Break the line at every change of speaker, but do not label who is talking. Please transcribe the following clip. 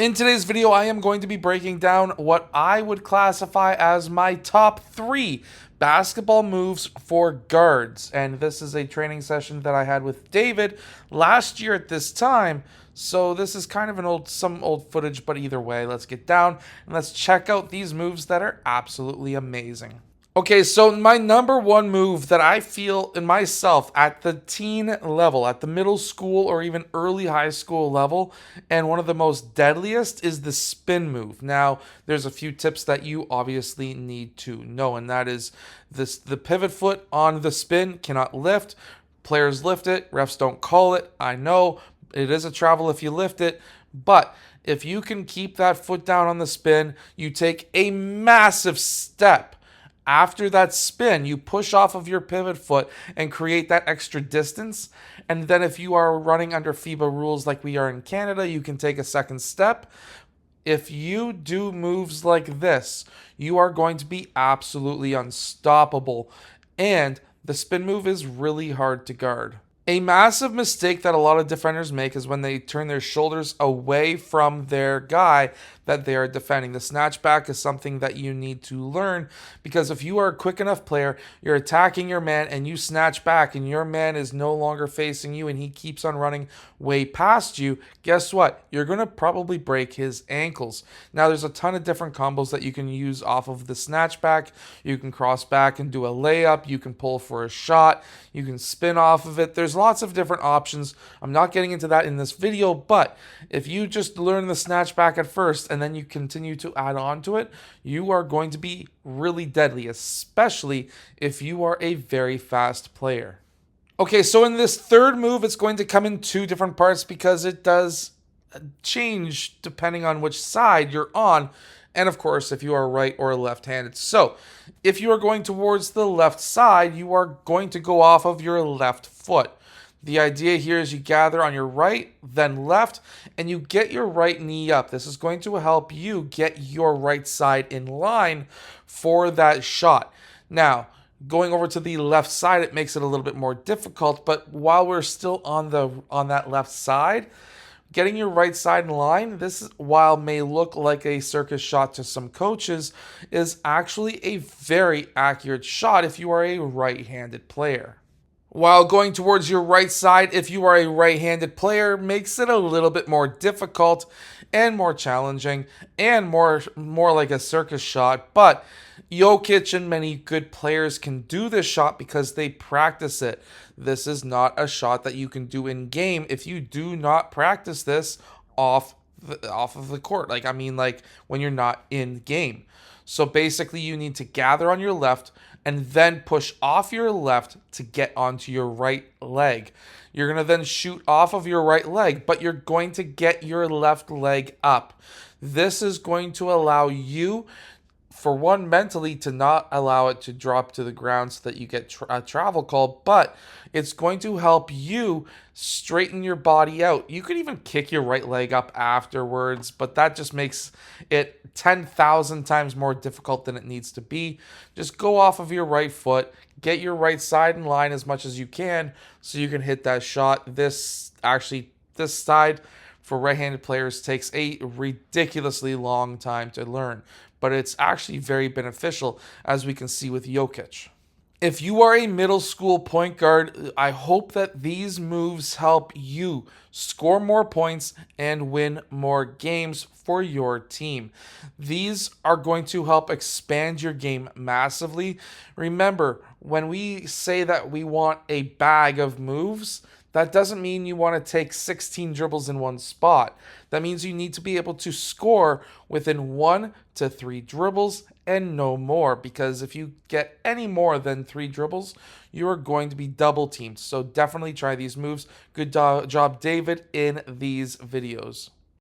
In today's video, I am going to be breaking down what I would classify as my top 3 basketball moves for guards. And this is a training session that I had with David last year at this time. So this is kind of some old footage, but either way, let's get down and let's check out these moves that are absolutely amazing. Okay, so my number one move that I feel in myself at the teen level, at the middle school or even early high school level, and one of the most deadliest is the spin move. Now, there's a few tips that you obviously need to know, and that is the pivot foot on the spin cannot lift. Players lift it, refs don't call it. I know it is a travel if you lift it, but if you can keep that foot down on the spin, you take a massive step. After that spin, you push off of your pivot foot and create that extra distance. And then if you are running under FIBA rules like we are in Canada, you can take a second step. If you do moves like this, you are going to be absolutely unstoppable. And the spin move is really hard to guard. A massive mistake that a lot of defenders make is when they turn their shoulders away from their guy that they are defending. The snatchback is something that you need to learn, because if you are a quick enough player, you're attacking your man and you snatch back and your man is no longer facing you and he keeps on running way past you, guess what? You're going to probably break his ankles. Now, there's a ton of different combos that you can use off of the snatchback. You can cross back and do a layup. You can pull for a shot. You can spin off of it. There's lots of different options. I'm not getting into that in this video, but if you just learn the snatchback at first and then you continue to add on to it, you are going to be really deadly, especially if you are a very fast player. Okay, so in this third move, it's going to come in 2 different parts because it does change depending on which side you're on. And of course, if you are right or left-handed. So if you are going towards the left side, you are going to go off of your left foot. The idea here is you gather on your right, then left, and you get your right knee up. This is going to help you get your right side in line for that shot. Now, going over to the left side, it makes it a little bit more difficult, but while we're still on that left side, getting your right side in line, this, while may look like a circus shot to some coaches, is actually a very accurate shot if you are a right-handed player. While going towards your right side, if you are a right-handed player, makes it a little bit more difficult and more challenging and more like a circus shot. But Jokic and many good players can do this shot because they practice it. This is not a shot that you can do in game if you do not practice this off of the court. Like when you're not in game. So basically you need to gather on your left and then push off your left to get onto your right leg. You're going to then shoot off of your right leg, but you're going to get your left leg up. This is going to allow you, for one, mentally to not allow it to drop to the ground so that you get a travel call, but it's going to help you straighten your body out. You could even kick your right leg up afterwards, but that just makes it 10,000 times more difficult than it needs to be. Just go off of your right foot, get your right side in line as much as you can so you can hit that shot. This side for right-handed players takes a ridiculously long time to learn, but it's actually very beneficial, as we can see with Jokic. If you are a middle school point guard, I hope that these moves help you score more points and win more games for your team. These are going to help expand your game massively. Remember, when we say that we want a bag of moves, that doesn't mean you want to take 16 dribbles in one spot. That means you need to be able to score within 1 to 3 dribbles and no more, because if you get any more than 3 dribbles, you are going to be double teamed. So definitely try these moves. Good job, David, in these videos.